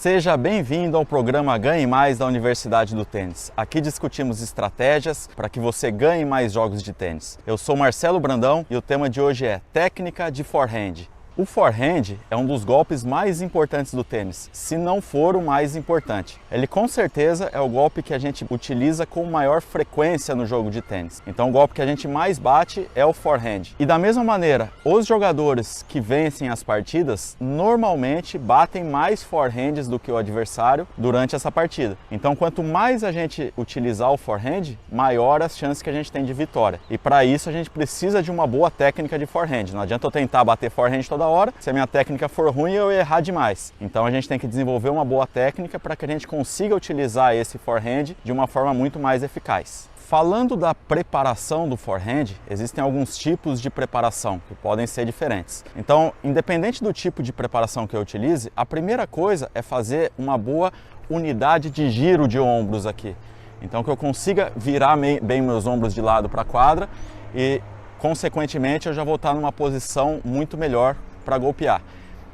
Seja bem-vindo ao programa Ganhe Mais da Universidade do Tênis. Aqui discutimos estratégias para que você ganhe mais jogos de tênis. Eu sou Marcelo Brandão e o tema de hoje é técnica de forehand. O forehand é um dos golpes mais importantes do tênis, se não for o mais importante. Ele com certeza é o golpe que a gente utiliza com maior frequência no jogo de tênis. Então o golpe que a gente mais bate é o forehand. E da mesma maneira, os jogadores que vencem as partidas normalmente batem mais forehands do que o adversário durante essa partida. Então quanto mais a gente utilizar o forehand, maior as chances que a gente tem de vitória. E para isso a gente precisa de uma boa técnica de forehand. Não adianta eu tentar bater forehand toda hora, se a minha técnica for ruim eu ia errar demais. Então a gente tem que desenvolver uma boa técnica para que a gente consiga utilizar esse forehand de uma forma muito mais eficaz. Falando da preparação do forehand, existem alguns tipos de preparação que podem ser diferentes. Então, independente do tipo de preparação que eu utilize, a primeira coisa é fazer uma boa unidade de giro de ombros aqui. Então que eu consiga virar bem meus ombros de lado para a quadra e consequentemente eu já vou estar numa posição muito melhor para golpear.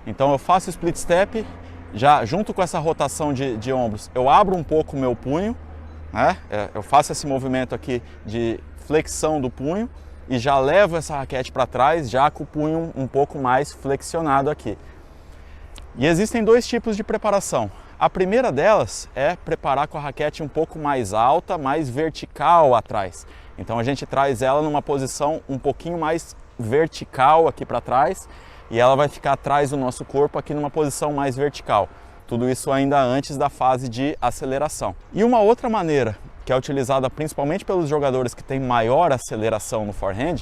Então eu faço o split step, já junto com essa rotação de ombros, eu abro um pouco o meu punho, né? Eu faço esse movimento aqui de flexão do punho e já levo essa raquete para trás, já com o punho um pouco mais flexionado aqui. E existem dois tipos de preparação. A primeira delas é preparar com a raquete um pouco mais alta, mais vertical atrás. Então a gente traz ela numa posição um pouquinho mais vertical aqui para trás e ela vai ficar atrás do nosso corpo aqui numa posição mais vertical. Tudo isso ainda antes da fase de aceleração. E uma outra maneira, que é utilizada principalmente pelos jogadores que têm maior aceleração no forehand,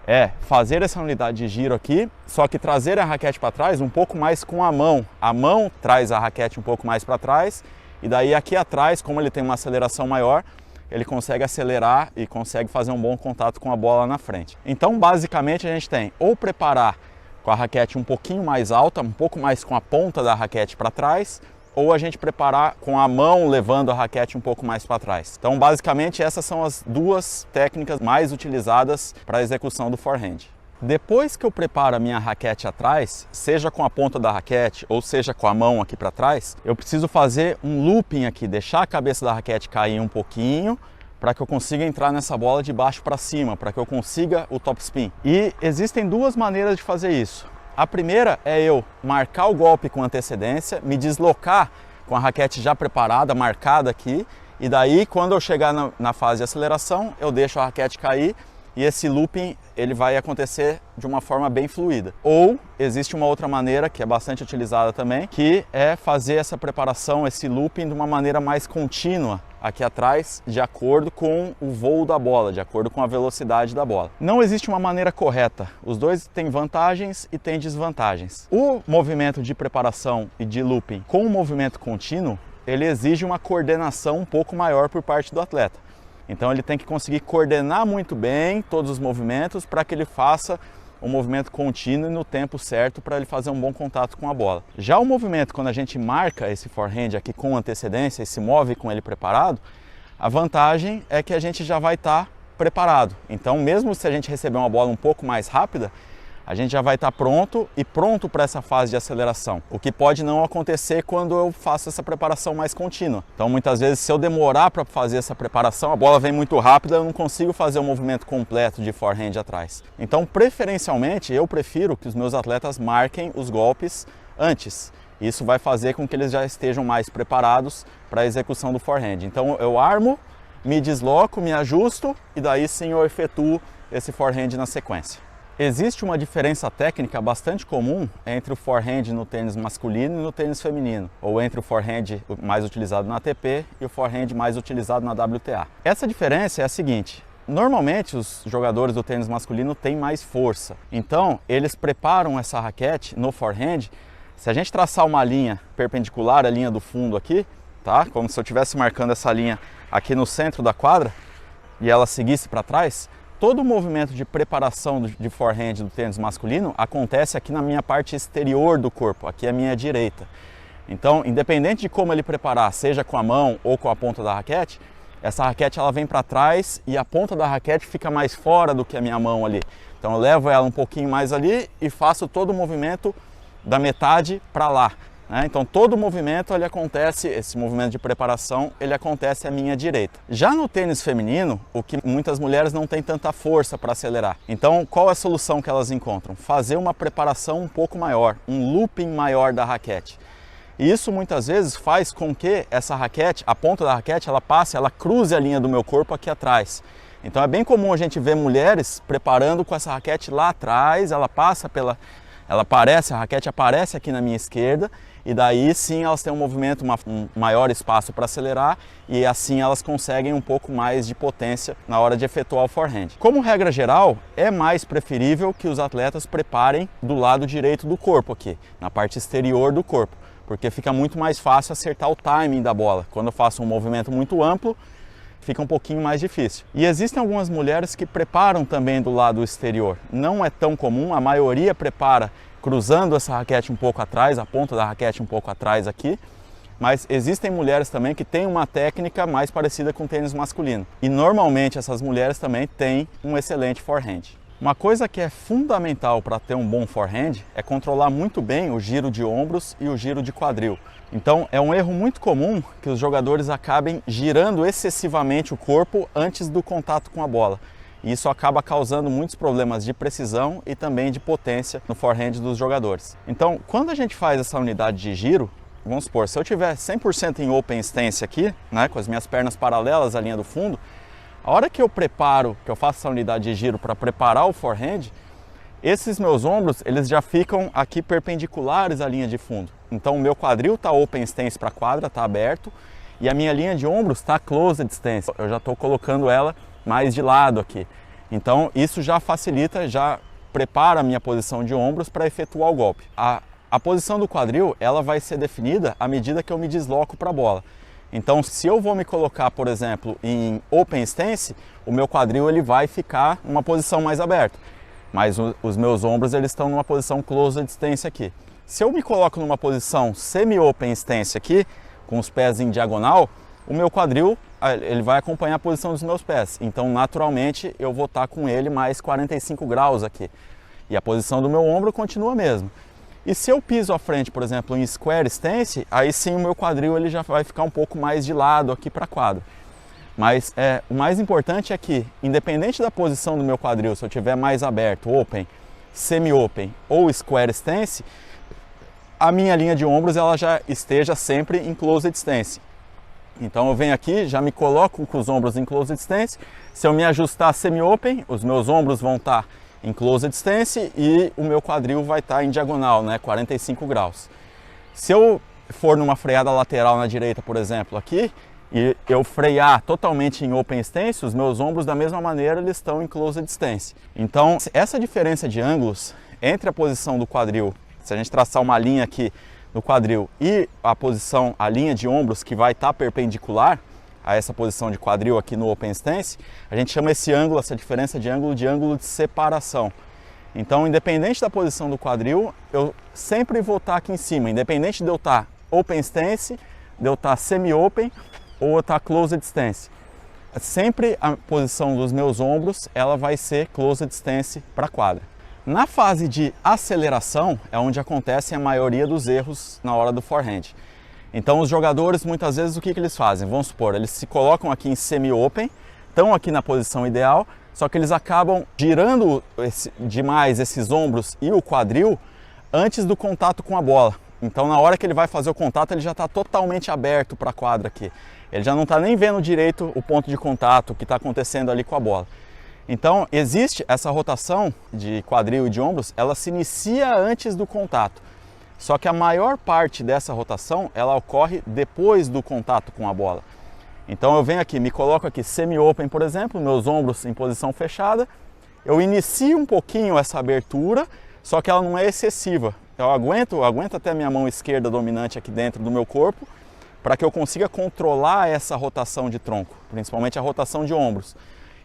é fazer essa unidade de giro aqui, só que trazer a raquete para trás um pouco mais com a mão. A mão traz a raquete um pouco mais para trás e daí aqui atrás, como ele tem uma aceleração maior, ele consegue acelerar e consegue fazer um bom contato com a bola na frente. Então, basicamente, a gente tem ou preparar com a raquete um pouquinho mais alta, um pouco mais com a ponta da raquete para trás, ou a gente preparar com a mão levando a raquete um pouco mais para trás. Então, basicamente, essas são as duas técnicas mais utilizadas para a execução do forehand. Depois que eu preparo a minha raquete atrás, seja com a ponta da raquete ou seja com a mão aqui para trás, eu preciso fazer um looping aqui, deixar a cabeça da raquete cair um pouquinho, para que eu consiga entrar nessa bola de baixo para cima, para que eu consiga o topspin. E existem duas maneiras de fazer isso. A primeira é eu marcar o golpe com antecedência, me deslocar com a raquete já preparada, marcada aqui, e daí quando eu chegar na fase de aceleração, eu deixo a raquete cair e esse looping ele vai acontecer de uma forma bem fluida. Ou existe uma outra maneira que é bastante utilizada também, que é fazer essa preparação, esse looping de uma maneira mais contínua aqui atrás, de acordo com o voo da bola, de acordo com a velocidade da bola. Não existe uma maneira correta, os dois têm vantagens e têm desvantagens. O movimento de preparação e de looping com o movimento contínuo, ele exige uma coordenação um pouco maior por parte do atleta. Então ele tem que conseguir coordenar muito bem todos os movimentos para que ele faça o movimento contínuo e no tempo certo para ele fazer um bom contato com a bola. Já o movimento, quando a gente marca esse forehand aqui com antecedência e se move com ele preparado, a vantagem é que a gente já vai estar preparado. Então mesmo se a gente receber uma bola um pouco mais rápida, a gente já vai estar pronto para essa fase de aceleração. O que pode não acontecer quando eu faço essa preparação mais contínua. Então muitas vezes se eu demorar para fazer essa preparação, a bola vem muito rápida, eu não consigo fazer o movimento completo de forehand atrás. Então preferencialmente eu prefiro que os meus atletas marquem os golpes antes. Isso vai fazer com que eles já estejam mais preparados para a execução do forehand. Então eu armo, me desloco, me ajusto e daí sim eu efetuo esse forehand na sequência. Existe uma diferença técnica bastante comum entre o forehand no tênis masculino e no tênis feminino, ou entre o forehand mais utilizado na ATP e o forehand mais utilizado na WTA. Essa diferença é a seguinte: normalmente os jogadores do tênis masculino têm mais força, então eles preparam essa raquete no forehand. Se a gente traçar uma linha perpendicular à linha do fundo aqui, tá? Como se eu estivesse marcando essa linha aqui no centro da quadra e ela seguisse para trás, todo o movimento de preparação de forehand do tênis masculino acontece aqui na minha parte exterior do corpo, aqui à minha direita. Então, independente de como ele preparar, seja com a mão ou com a ponta da raquete, essa raquete ela vem para trás e a ponta da raquete fica mais fora do que a minha mão ali. Então eu levo ela um pouquinho mais ali e faço todo o movimento da metade para lá. né? Então todo movimento ele acontece, esse movimento de preparação, ele acontece à minha direita. Já no tênis feminino, o que muitas mulheres não têm tanta força para acelerar. Então qual é a solução que elas encontram? Fazer uma preparação um pouco maior, um looping maior da raquete. E isso muitas vezes faz com que essa raquete, a ponta da raquete, ela cruze a linha do meu corpo aqui atrás. Então é bem comum a gente ver mulheres preparando com essa raquete lá atrás, a raquete aparece aqui na minha esquerda, e daí sim elas têm um movimento, um maior espaço para acelerar, e assim elas conseguem um pouco mais de potência na hora de efetuar o forehand. Como regra geral, é mais preferível que os atletas preparem do lado direito do corpo aqui, na parte exterior do corpo, porque fica muito mais fácil acertar o timing da bola. Quando eu faço um movimento muito amplo, fica um pouquinho mais difícil. E existem algumas mulheres que preparam também do lado exterior. Não é tão comum, a maioria prepara cruzando essa raquete um pouco atrás, a ponta da raquete um pouco atrás aqui, mas existem mulheres também que têm uma técnica mais parecida com o tênis masculino. E normalmente essas mulheres também têm um excelente forehand. Uma coisa que é fundamental para ter um bom forehand é controlar muito bem o giro de ombros e o giro de quadril. Então é um erro muito comum que os jogadores acabem girando excessivamente o corpo antes do contato com a bola. E isso acaba causando muitos problemas de precisão e também de potência no forehand dos jogadores. Então, quando a gente faz essa unidade de giro, vamos supor, se eu tiver 100% em open stance aqui, né, com as minhas pernas paralelas à linha do fundo, a hora que eu faço essa unidade de giro para preparar o forehand, esses meus ombros, eles já ficam aqui perpendiculares à linha de fundo. Então o meu quadril está open stance para a quadra, está aberto, e a minha linha de ombros está closed stance. Eu já estou colocando ela mais de lado aqui. Então isso já facilita, já prepara a minha posição de ombros para efetuar o golpe. A posição do quadril, ela vai ser definida à medida que eu me desloco para a bola. Então, se eu vou me colocar, por exemplo, em open stance, o meu quadril ele vai ficar numa posição mais aberta. Mas os meus ombros eles estão numa posição closed stance aqui. Se eu me coloco numa posição semi-open stance aqui, com os pés em diagonal, o meu quadril ele vai acompanhar a posição dos meus pés. Então, naturalmente, eu vou estar com ele mais 45 graus aqui. E a posição do meu ombro continua a mesma. E se eu piso à frente, por exemplo, em square stance, aí sim o meu quadril ele já vai ficar um pouco mais de lado aqui para a quadra. Mas o mais importante é que, independente da posição do meu quadril, se eu tiver mais aberto, open, semi-open ou square stance, a minha linha de ombros ela já esteja sempre em closed stance. Então eu venho aqui, já me coloco com os ombros em closed stance. Se eu me ajustar semi-open, os meus ombros vão estar em closed stance e o meu quadril vai estar em diagonal, né, 45 graus. Se eu for numa freada lateral na direita, por exemplo, aqui, e eu frear totalmente em open stance, os meus ombros da mesma maneira eles estão em closed stance. Então essa diferença de ângulos entre a posição do quadril, se a gente traçar uma linha aqui no quadril e a linha de ombros que vai estar perpendicular a essa posição de quadril aqui no open stance, a gente chama esse ângulo, essa diferença de ângulo de separação. Então, independente da posição do quadril, eu sempre vou estar aqui em cima, independente de eu estar open stance, de eu estar semi-open ou eu estar closed stance. Sempre a posição dos meus ombros, ela vai ser closed stance para a quadra. Na fase de aceleração é onde acontecem a maioria dos erros na hora do forehand. Então os jogadores muitas vezes o que eles fazem? Vamos supor, eles se colocam aqui em semi-open, estão aqui na posição ideal, só que eles acabam girando demais esses ombros e o quadril antes do contato com a bola. Então na hora que ele vai fazer o contato ele já está totalmente aberto para a quadra aqui. Ele já não está nem vendo direito o ponto de contato, o que está acontecendo ali com a bola. Então existe essa rotação de quadril e de ombros, ela se inicia antes do contato. Só que a maior parte dessa rotação, ela ocorre depois do contato com a bola. Então eu venho aqui, me coloco aqui semi-open, por exemplo, meus ombros em posição fechada. Eu inicio um pouquinho essa abertura, só que ela não é excessiva. Eu aguento até a minha mão esquerda dominante aqui dentro do meu corpo, para que eu consiga controlar essa rotação de tronco, principalmente a rotação de ombros.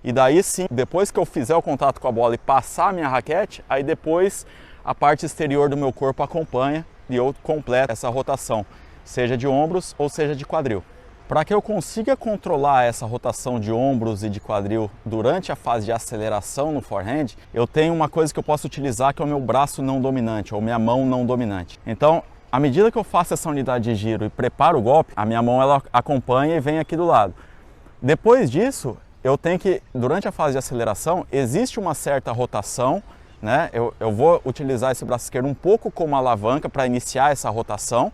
E daí sim, depois que eu fizer o contato com a bola e passar a minha raquete, aí depois a parte exterior do meu corpo acompanha e eu completo essa rotação, seja de ombros ou seja de quadril. Para que eu consiga controlar essa rotação de ombros e de quadril durante a fase de aceleração no forehand, eu tenho uma coisa que eu posso utilizar que é o meu braço não dominante, ou minha mão não dominante. Então, À medida que eu faço essa unidade de giro e preparo o golpe, a minha mão ela acompanha e vem aqui do lado. Depois disso, eu tenho que, durante a fase de aceleração, existe uma certa rotação, né? Eu vou utilizar esse braço esquerdo um pouco como alavanca para iniciar essa rotação,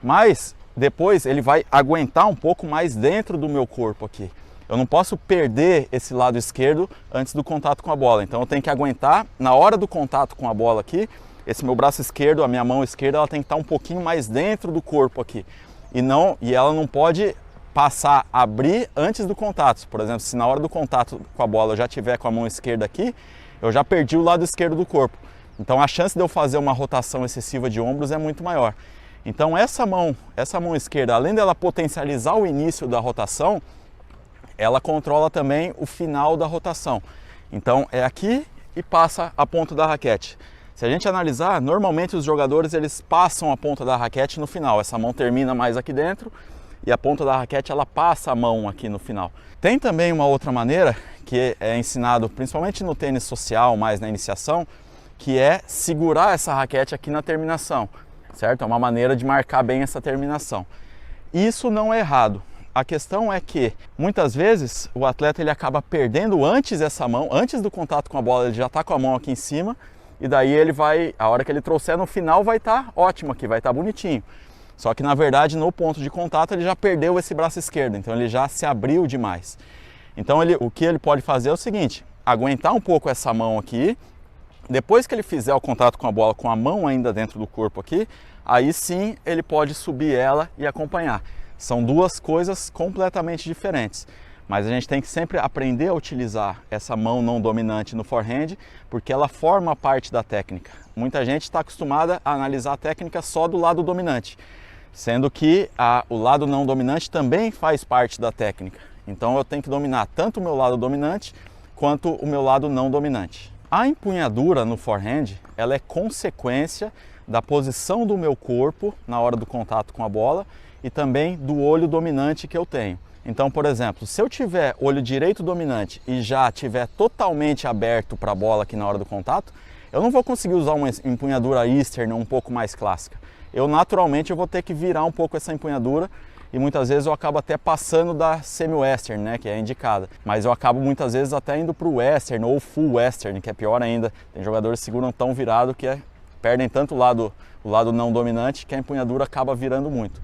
mas depois ele vai aguentar um pouco mais dentro do meu corpo aqui. Eu não posso perder esse lado esquerdo antes do contato com a bola, então eu tenho que aguentar na hora do contato com a bola aqui. Esse meu braço esquerdo, a minha mão esquerda, ela tem que estar um pouquinho mais dentro do corpo aqui e ela não pode passar, abrir antes do contato. Por exemplo, se na hora do contato com a bola eu já tiver com a mão esquerda aqui, eu já perdi o lado esquerdo do corpo. Então a chance de eu fazer uma rotação excessiva de ombros é muito maior. Então essa mão esquerda, além dela potencializar o início da rotação, ela controla também o final da rotação. Então é aqui e passa a ponta da raquete. Se a gente analisar, normalmente os jogadores eles passam a ponta da raquete no final. Essa mão termina mais aqui dentro e a ponta da raquete ela passa a mão aqui no final. Tem também uma outra maneira que é ensinado principalmente no tênis social, mais na iniciação, que é segurar essa raquete aqui na terminação, certo? É uma maneira de marcar bem essa terminação. Isso não é errado. A questão é que muitas vezes o atleta ele acaba perdendo antes essa mão, antes do contato com a bola, ele já está com a mão aqui em cima e daí ele vai, a hora que ele trouxer no final vai estar ótimo aqui, vai estar bonitinho. Só que na verdade no ponto de contato ele já perdeu esse braço esquerdo, então ele já se abriu demais. Então o que ele pode fazer é o seguinte, aguentar um pouco essa mão aqui, depois que ele fizer o contato com a bola com a mão ainda dentro do corpo aqui, aí sim ele pode subir ela e acompanhar. São duas coisas completamente diferentes. Mas a gente tem que sempre aprender a utilizar essa mão não dominante no forehand, porque ela forma parte da técnica. Muita gente está acostumada a analisar a técnica só do lado dominante, sendo que o lado não dominante também faz parte da técnica. Então eu tenho que dominar tanto o meu lado dominante quanto o meu lado não dominante. A empunhadura no forehand, ela é consequência da posição do meu corpo na hora do contato com a bola e também do olho dominante que eu tenho. Então, por exemplo, se eu tiver olho direito dominante e já tiver totalmente aberto para a bola aqui na hora do contato, eu não vou conseguir usar uma empunhadura Eastern um pouco mais clássica. Naturalmente eu vou ter que virar um pouco essa empunhadura e muitas vezes eu acabo até passando da semi-western, né, que é indicada. Mas eu acabo muitas vezes até indo para o western ou full western, que é pior ainda. Tem jogadores que seguram tão virado que perdem tanto o lado não dominante que a empunhadura acaba virando muito.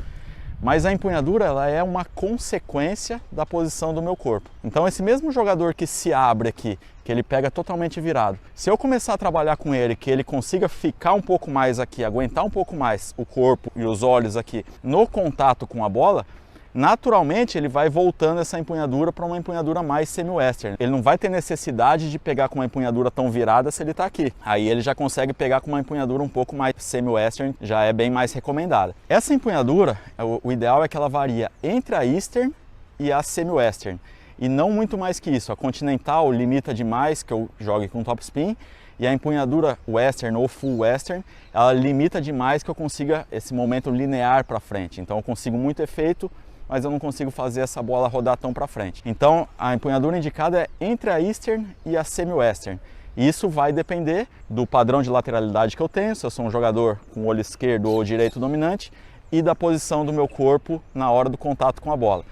Mas a empunhadura ela é uma consequência da posição do meu corpo. Então esse mesmo jogador que se abre aqui, que ele pega totalmente virado, se eu começar a trabalhar com ele, que ele consiga ficar um pouco mais aqui, aguentar um pouco mais o corpo e os olhos aqui no contato com a bola, naturalmente ele vai voltando essa empunhadura para uma empunhadura mais semi-western. Ele não vai ter necessidade de pegar com uma empunhadura tão virada se ele está aqui. Aí ele já consegue pegar com uma empunhadura um pouco mais semi-western, já é bem mais recomendada. Essa empunhadura, o ideal é que ela varia entre a Eastern e a semi-western. E não muito mais que isso. A Continental limita demais que eu jogue com topspin. E a empunhadura Western ou Full Western, ela limita demais que eu consiga esse momento linear para frente. Então eu consigo muito efeito, mas eu não consigo fazer essa bola rodar tão para frente. Então a empunhadura indicada é entre a Eastern e a Semi-Western. Isso vai depender do padrão de lateralidade que eu tenho, se eu sou um jogador com olho esquerdo ou direito dominante, e da posição do meu corpo na hora do contato com a bola.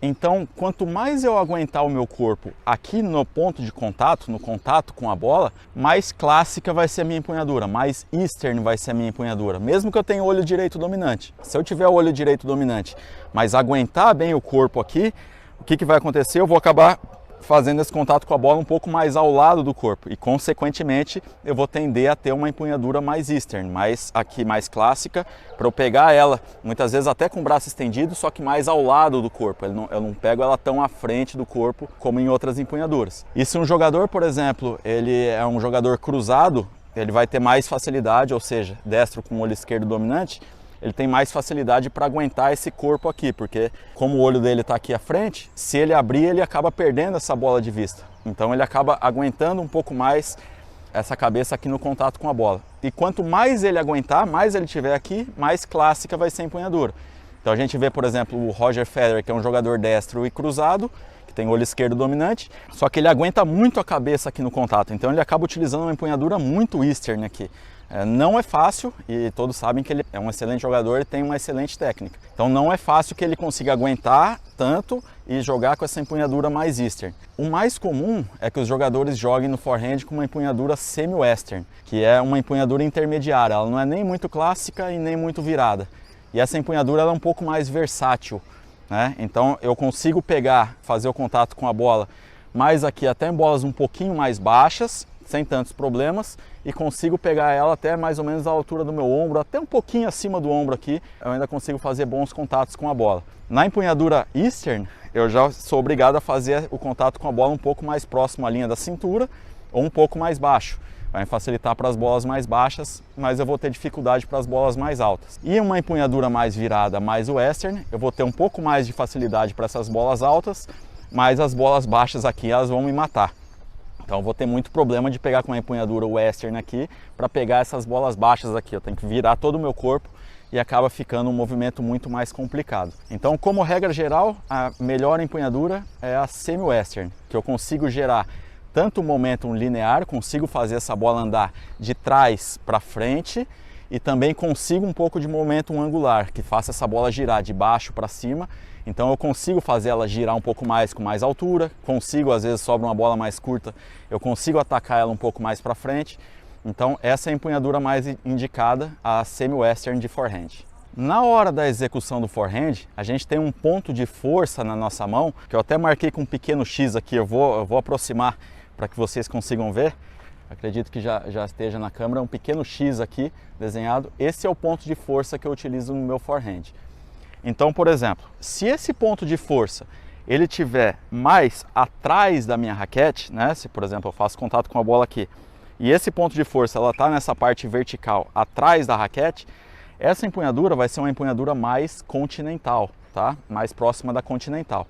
Então, quanto mais eu aguentar o meu corpo aqui no ponto de contato, no contato com a bola, mais clássica vai ser a minha empunhadura, mais Eastern vai ser a minha empunhadura, mesmo que eu tenha olho direito dominante. Se eu tiver o olho direito dominante, mas aguentar bem o corpo aqui, o que vai acontecer? Eu vou acabar fazendo esse contato com a bola um pouco mais ao lado do corpo e, consequentemente, eu vou tender a ter uma empunhadura mais Eastern, mais clássica, para eu pegar ela, muitas vezes até com o braço estendido, só que mais ao lado do corpo. Eu não pego ela tão à frente do corpo como em outras empunhaduras. E se um jogador, por exemplo, ele é um jogador cruzado, ele vai ter mais facilidade, ou seja, destro com o olho esquerdo dominante, ele tem mais facilidade para aguentar esse corpo aqui, porque como o olho dele está aqui à frente, se ele abrir, ele acaba perdendo essa bola de vista. Então ele acaba aguentando um pouco mais essa cabeça aqui no contato com a bola. E quanto mais ele aguentar, mais ele tiver aqui, mais clássica vai ser a empunhadura. Então a gente vê, por exemplo, o Roger Federer, que é um jogador destro e cruzado, que tem olho esquerdo dominante, só que ele aguenta muito a cabeça aqui no contato. Então ele acaba utilizando uma empunhadura muito Eastern aqui. Não é fácil, e todos sabem que ele é um excelente jogador e tem uma excelente técnica. Então não é fácil que ele consiga aguentar tanto e jogar com essa empunhadura mais Eastern. O mais comum é que os jogadores joguem no forehand com uma empunhadura semi-Western, que é uma empunhadura intermediária. Ela não é nem muito clássica e nem muito virada. E essa empunhadura ela é um pouco mais versátil, né? Então eu consigo fazer o contato com a bola mais aqui até em bolas um pouquinho mais baixas, sem tantos problemas, e consigo pegar ela até mais ou menos a altura do meu ombro, até um pouquinho acima do ombro aqui, eu ainda consigo fazer bons contatos com a bola. Na empunhadura Eastern, eu já sou obrigado a fazer o contato com a bola um pouco mais próximo à linha da cintura ou um pouco mais baixo. Vai me facilitar para as bolas mais baixas, mas eu vou ter dificuldade para as bolas mais altas. E uma empunhadura mais virada, mais Western, eu vou ter um pouco mais de facilidade para essas bolas altas, mas as bolas baixas aqui elas vão me matar. Então eu vou ter muito problema de pegar com uma empunhadura Western aqui para pegar essas bolas baixas aqui. Eu tenho que virar todo o meu corpo e acaba ficando um movimento muito mais complicado. Então, como regra geral, a melhor empunhadura é a semi-Western, que eu consigo gerar tanto o momentum linear, consigo fazer essa bola andar de trás para frente, e também consigo um pouco de momentum angular, que faça essa bola girar de baixo para cima. Então eu consigo fazer ela girar um pouco mais com mais altura, consigo, às vezes sobra uma bola mais curta, eu consigo atacar ela um pouco mais para frente. Então essa é a empunhadura mais indicada, a semi-Western de forehand. Na hora da execução do forehand, a gente tem um ponto de força na nossa mão, que eu até marquei com um pequeno X aqui, eu vou aproximar para que vocês consigam ver. Acredito que já esteja na câmera, um pequeno X aqui desenhado. Esse é o ponto de força que eu utilizo no meu forehand. Então, por exemplo, se esse ponto de força ele tiver mais atrás da minha raquete, né? Se, por exemplo, eu faço contato com a bola aqui e esse ponto de força ela está nessa parte vertical atrás da raquete, essa empunhadura vai ser uma empunhadura mais continental, tá? Mais próxima da continental.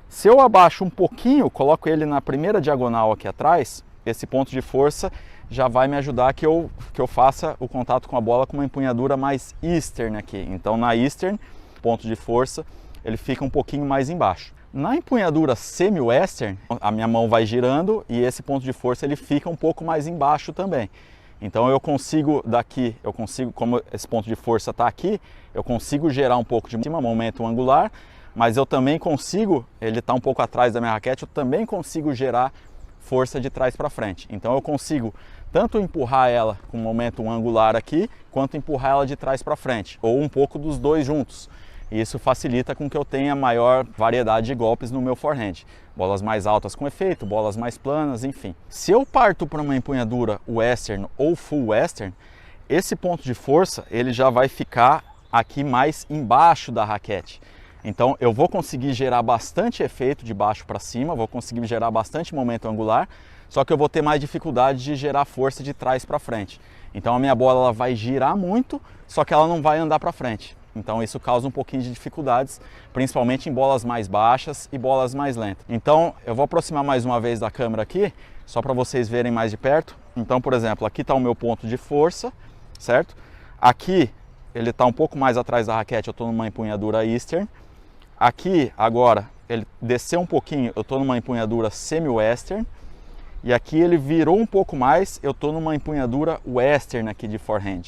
Se eu abaixo um pouquinho, coloco ele na primeira diagonal aqui atrás, esse ponto de força já vai me ajudar que eu faça o contato com a bola com uma empunhadura mais Eastern aqui. Então na Eastern, ponto de força, ele fica um pouquinho mais embaixo. Na empunhadura semi-Western, a minha mão vai girando e esse ponto de força ele fica um pouco mais embaixo também. Então eu consigo daqui, como esse ponto de força está aqui, eu consigo gerar um pouco de momento angular, mas eu também consigo, ele está um pouco atrás da minha raquete, eu também consigo gerar força de trás para frente. Então eu consigo tanto empurrar ela com momento angular aqui, quanto empurrar ela de trás para frente, ou um pouco dos dois juntos. E isso facilita com que eu tenha maior variedade de golpes no meu forehand. Bolas mais altas com efeito, bolas mais planas, enfim. Se eu parto para uma empunhadura Western ou Full Western, esse ponto de força ele já vai ficar aqui mais embaixo da raquete. Então eu vou conseguir gerar bastante efeito de baixo para cima, vou conseguir gerar bastante momento angular, só que eu vou ter mais dificuldade de gerar força de trás para frente. Então a minha bola ela vai girar muito, só que ela não vai andar para frente. Então isso causa um pouquinho de dificuldades, principalmente em bolas mais baixas e bolas mais lentas. Então eu vou aproximar mais uma vez da câmera aqui, só para vocês verem mais de perto. Então, por exemplo, aqui está o meu ponto de força, certo? Aqui ele está um pouco mais atrás da raquete, eu estou numa empunhadura Eastern. Aqui agora ele desceu um pouquinho, eu estou numa empunhadura semi-Western. E aqui ele virou um pouco mais, eu estou numa empunhadura Western aqui de forehand.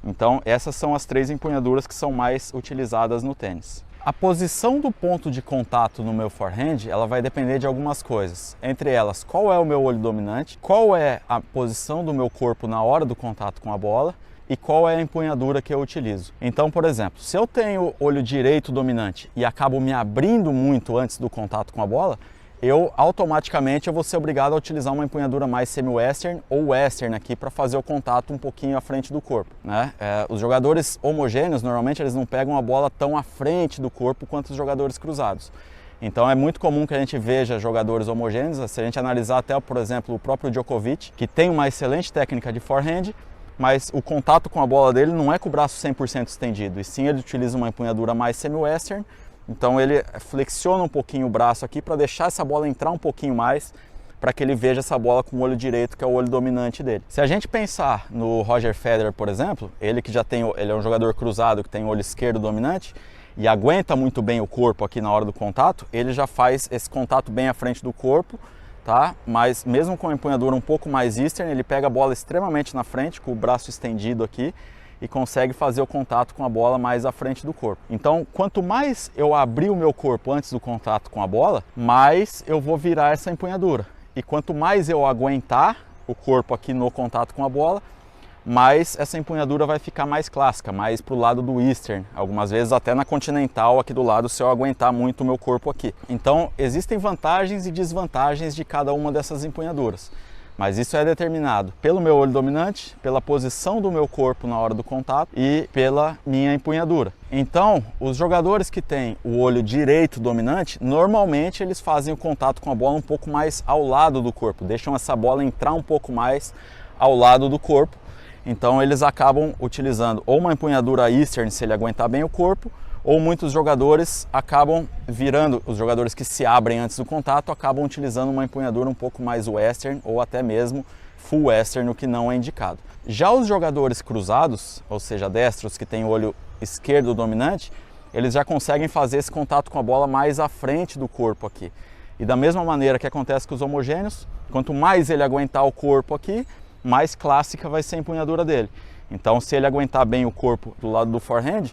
Então essas são as três empunhaduras que são mais utilizadas no tênis. A posição do ponto de contato no meu forehand, ela vai depender de algumas coisas. Entre elas, qual é o meu olho dominante, qual é a posição do meu corpo na hora do contato com a bola e qual é a empunhadura que eu utilizo. Então, por exemplo, se eu tenho olho direito dominante e acabo me abrindo muito antes do contato com a bola, eu automaticamente vou ser obrigado a utilizar uma empunhadura mais semi-Western ou Western aqui para fazer o contato um pouquinho à frente do corpo, né? Os jogadores homogêneos, normalmente eles não pegam a bola tão à frente do corpo quanto os jogadores cruzados. Então é muito comum que a gente veja jogadores homogêneos, se a gente analisar até, por exemplo, o próprio Djokovic, que tem uma excelente técnica de forehand, mas o contato com a bola dele não é com o braço 100% estendido, e sim ele utiliza uma empunhadura mais semi-Western. Então ele flexiona um pouquinho o braço aqui para deixar essa bola entrar um pouquinho mais, para que ele veja essa bola com o olho direito, que é o olho dominante dele. Se a gente pensar no Roger Federer, por exemplo, ele é um jogador cruzado que tem o olho esquerdo dominante e aguenta muito bem o corpo aqui na hora do contato, ele já faz esse contato bem à frente do corpo, tá? Mas mesmo com a empunhadura um pouco mais eastern, ele pega a bola extremamente na frente, com o braço estendido aqui, e consegue fazer o contato com a bola mais à frente do corpo. Então, quanto mais eu abrir o meu corpo antes do contato com a bola, mais eu vou virar essa empunhadura. E quanto mais eu aguentar o corpo aqui no contato com a bola, mais essa empunhadura vai ficar mais clássica, mais para o lado do eastern, algumas vezes até na continental aqui do lado, se eu aguentar muito o meu corpo aqui. Então, existem vantagens e desvantagens de cada uma dessas empunhaduras. Mas isso é determinado pelo meu olho dominante, pela posição do meu corpo na hora do contato e pela minha empunhadura. Então, os jogadores que têm o olho direito dominante, normalmente eles fazem o contato com a bola um pouco mais ao lado do corpo, deixam essa bola entrar um pouco mais ao lado do corpo. Então eles acabam utilizando ou uma empunhadura eastern se ele aguentar bem o corpo, ou muitos jogadores acabam virando, os jogadores que se abrem antes do contato, acabam utilizando uma empunhadura um pouco mais western ou até mesmo full western, o que não é indicado. Já os jogadores cruzados, ou seja, destros que têm o olho esquerdo dominante, eles já conseguem fazer esse contato com a bola mais à frente do corpo aqui. E da mesma maneira que acontece com os homogêneos, quanto mais ele aguentar o corpo aqui, mais clássica vai ser a empunhadura dele. Então, se ele aguentar bem o corpo do lado do forehand,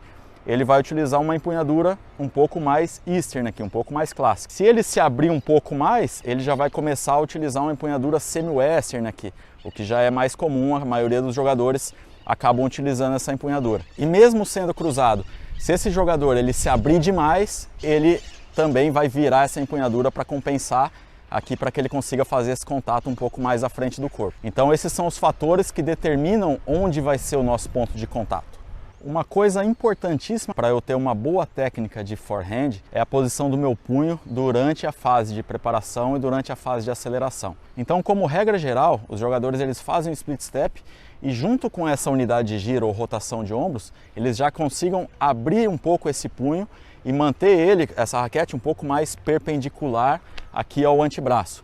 ele vai utilizar uma empunhadura um pouco mais eastern aqui, um pouco mais clássica. Se ele se abrir um pouco mais, ele já vai começar a utilizar uma empunhadura semi-western aqui, o que já é mais comum, a maioria dos jogadores acabam utilizando essa empunhadura. E mesmo sendo cruzado, se esse jogador ele se abrir demais, ele também vai virar essa empunhadura para compensar aqui, para que ele consiga fazer esse contato um pouco mais à frente do corpo. Então esses são os fatores que determinam onde vai ser o nosso ponto de contato. Uma coisa importantíssima para eu ter uma boa técnica de forehand é a posição do meu punho durante a fase de preparação e durante a fase de aceleração. Então, como regra geral, os jogadores eles fazem o split step e junto com essa unidade de giro ou rotação de ombros, eles já consigam abrir um pouco esse punho e manter ele, essa raquete, um pouco mais perpendicular aqui ao antebraço.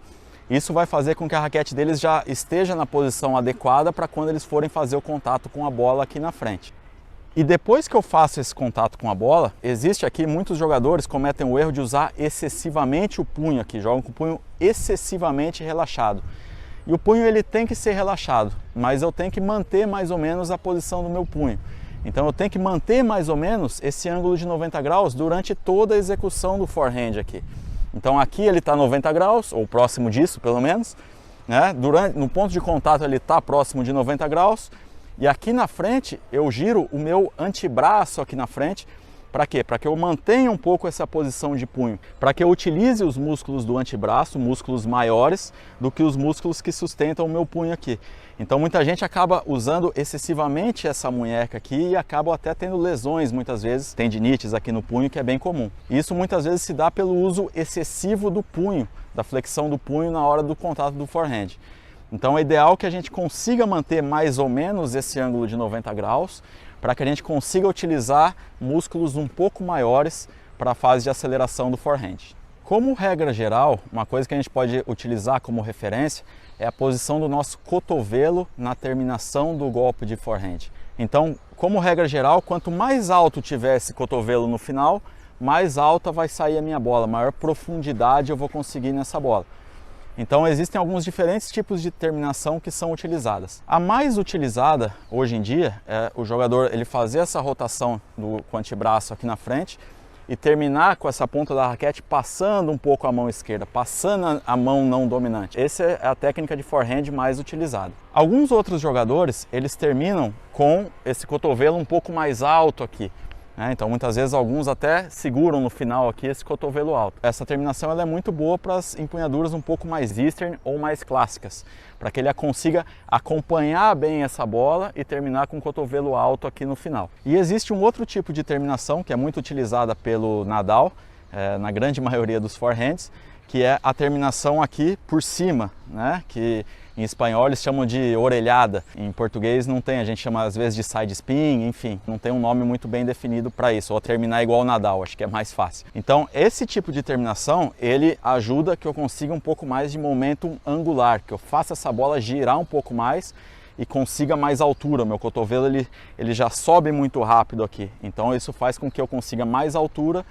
Isso vai fazer com que a raquete deles já esteja na posição adequada para quando eles forem fazer o contato com a bola aqui na frente. E depois que eu faço esse contato com a bola, existe aqui, muitos jogadores cometem o erro de usar excessivamente o punho aqui, jogam com o punho excessivamente relaxado. E o punho ele tem que ser relaxado, mas eu tenho que manter mais ou menos a posição do meu punho. Então eu tenho que manter mais ou menos esse ângulo de 90 graus durante toda a execução do forehand aqui. Então aqui ele está 90 graus, ou próximo disso pelo menos, né? No ponto de contato ele está próximo de 90 graus, e aqui na frente eu giro o meu antebraço aqui na frente. Para quê? Para que eu mantenha um pouco essa posição de punho, para que eu utilize os músculos do antebraço, músculos maiores do que os músculos que sustentam o meu punho aqui. Então muita gente acaba usando excessivamente essa munheca aqui e acaba até tendo lesões muitas vezes, tendinites aqui no punho, que é bem comum. Isso muitas vezes se dá pelo uso excessivo do punho, da flexão do punho na hora do contato do forehand. Então é ideal que a gente consiga manter mais ou menos esse ângulo de 90 graus, para que a gente consiga utilizar músculos um pouco maiores para a fase de aceleração do forehand. Como regra geral, uma coisa que a gente pode utilizar como referência é a posição do nosso cotovelo na terminação do golpe de forehand. Então, como regra geral, quanto mais alto tiver esse cotovelo no final, mais alta vai sair a minha bola, maior profundidade eu vou conseguir nessa bola. Então existem alguns diferentes tipos de terminação que são utilizadas. A mais utilizada hoje em dia é o jogador ele fazer essa rotação com o antebraço aqui na frente e terminar com essa ponta da raquete passando um pouco a mão esquerda, passando a mão não dominante. Essa é a técnica de forehand mais utilizada. Alguns outros jogadores eles terminam com esse cotovelo um pouco mais alto aqui. Então muitas vezes alguns até seguram no final aqui esse cotovelo alto. Essa terminação ela é muito boa para as empunhaduras um pouco mais eastern ou mais clássicas, para que ele consiga acompanhar bem essa bola e terminar com o cotovelo alto aqui no final. E existe um outro tipo de terminação que é muito utilizada pelo Nadal, na grande maioria dos forehands, que é a terminação aqui por cima, né? Que em espanhol eles chamam de orelhada, em português não tem, a gente chama às vezes de side spin, enfim, não tem um nome muito bem definido para isso, ou terminar igual o Nadal, acho que é mais fácil. Então esse tipo de terminação, ele ajuda que eu consiga um pouco mais de momentum angular, que eu faça essa bola girar um pouco mais e consiga mais altura. O meu cotovelo ele já sobe muito rápido aqui, então isso faz com que eu consiga mais altura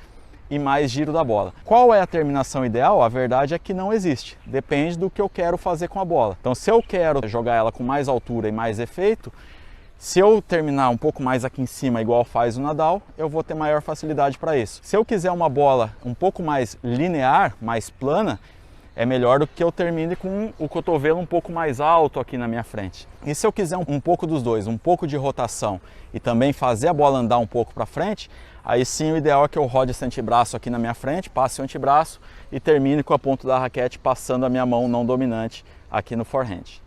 e mais giro da bola. Qual é a terminação ideal? A verdade é que não existe. Depende do que eu quero fazer com a bola. Então, se eu quero jogar ela com mais altura e mais efeito, se eu terminar um pouco mais aqui em cima, igual faz o Nadal, eu vou ter maior facilidade para isso. Se eu quiser uma bola um pouco mais linear, mais plana, é melhor do que eu termine com o cotovelo um pouco mais alto aqui na minha frente. E se eu quiser um pouco dos dois, um pouco de rotação e também fazer a bola andar um pouco para frente, aí sim o ideal é que eu rode esse antebraço aqui na minha frente, passe o antebraço e termine com a ponta da raquete passando a minha mão não dominante aqui no forehand.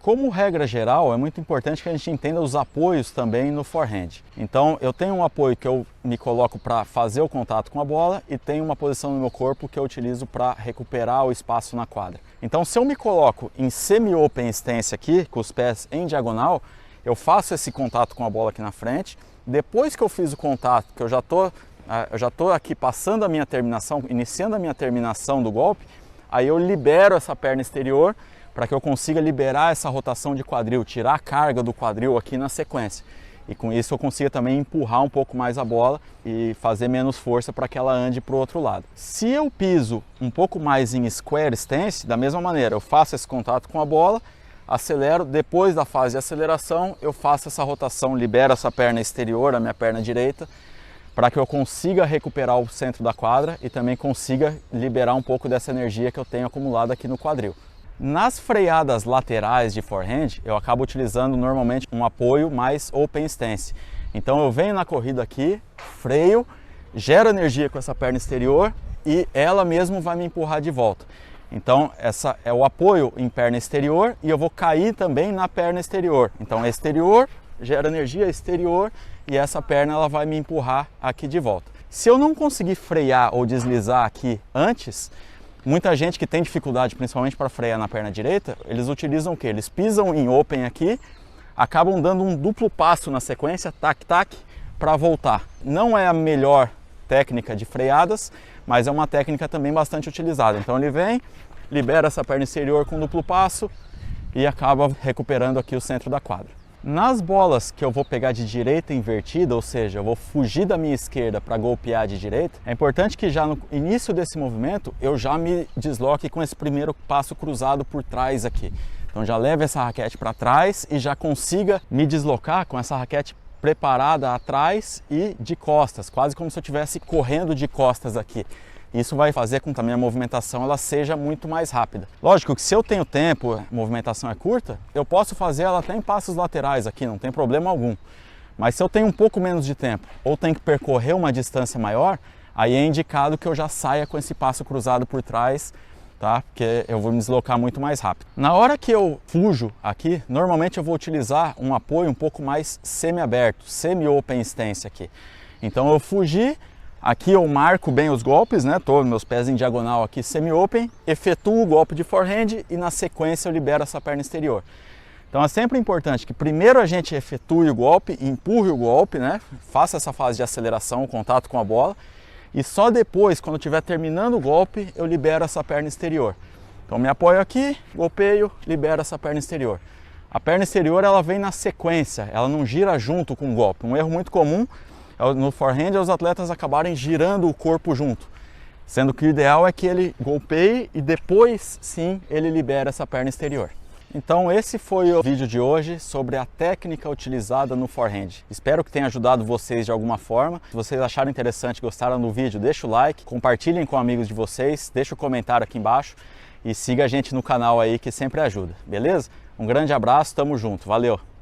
Como regra geral, é muito importante que a gente entenda os apoios também no forehand. Então, eu tenho um apoio que eu me coloco para fazer o contato com a bola e tenho uma posição no meu corpo que eu utilizo para recuperar o espaço na quadra. Então, se eu me coloco em semi-open stance aqui, com os pés em diagonal, eu faço esse contato com a bola aqui na frente. Depois que eu fiz o contato, que eu já tô aqui passando a minha terminação, iniciando a minha terminação do golpe, aí eu libero essa perna exterior, para que eu consiga liberar essa rotação de quadril, tirar a carga do quadril aqui na sequência. E com isso eu consiga também empurrar um pouco mais a bola e fazer menos força para que ela ande para o outro lado. Se eu piso um pouco mais em square stance, da mesma maneira, eu faço esse contato com a bola, acelero, depois da fase de aceleração eu faço essa rotação, libero essa perna exterior, a minha perna direita, para que eu consiga recuperar o centro da quadra e também consiga liberar um pouco dessa energia que eu tenho acumulada aqui no quadril. Nas freadas laterais de forehand, eu acabo utilizando normalmente um apoio mais open stance. Então eu venho na corrida aqui, freio, gero energia com essa perna exterior e ela mesmo vai me empurrar de volta. Então essa é o apoio em perna exterior e eu vou cair também na perna exterior. Então exterior, gera energia, exterior e essa perna ela vai me empurrar aqui de volta. Se eu não conseguir frear ou deslizar aqui antes, muita gente que tem dificuldade, principalmente para frear na perna direita, eles utilizam o quê? Eles pisam em open aqui, acabam dando um duplo passo na sequência, tac-tac, para voltar. Não é a melhor técnica de freadas, mas é uma técnica também bastante utilizada. Então ele vem, libera essa perna exterior com duplo passo e acaba recuperando aqui o centro da quadra. Nas bolas que eu vou pegar de direita invertida, ou seja, eu vou fugir da minha esquerda para golpear de direita, é importante que já no início desse movimento eu já me desloque com esse primeiro passo cruzado por trás aqui. Então já leve essa raquete para trás e já consiga me deslocar com essa raquete preparada atrás e de costas, quase como se eu estivesse correndo de costas aqui. Isso vai fazer com que a minha movimentação ela seja muito mais rápida. Lógico que se eu tenho tempo, a movimentação é curta, eu posso fazer ela até em passos laterais aqui, não tem problema algum. Mas se eu tenho um pouco menos de tempo ou tenho que percorrer uma distância maior, aí é indicado que eu já saia com esse passo cruzado por trás, tá? Porque eu vou me deslocar muito mais rápido. Na hora que eu fujo aqui, normalmente eu vou utilizar um apoio um pouco mais semi-aberto, semi-open stance aqui. Então eu fugi, aqui eu marco bem os golpes, né? Tô meus pés em diagonal aqui semi-open, efetuo o golpe de forehand e na sequência eu libero essa perna exterior. Então é sempre importante que primeiro a gente efetue o golpe, empurre o golpe, né? Faça essa fase de aceleração, o contato com a bola. E só depois, quando eu estiver terminando o golpe, eu libero essa perna exterior. Então me apoio aqui, golpeio, libero essa perna exterior. A perna exterior ela vem na sequência, ela não gira junto com o golpe. Um erro muito comum no forehand é os atletas acabarem girando o corpo junto. Sendo que o ideal é que ele golpeie e depois sim ele libera essa perna exterior. Então esse foi o vídeo de hoje sobre a técnica utilizada no forehand. Espero que tenha ajudado vocês de alguma forma. Se vocês acharam interessante, gostaram do vídeo, deixa o like, compartilhem com amigos de vocês, deixa o comentário aqui embaixo e siga a gente no canal aí que sempre ajuda, beleza? Um grande abraço, tamo junto, valeu!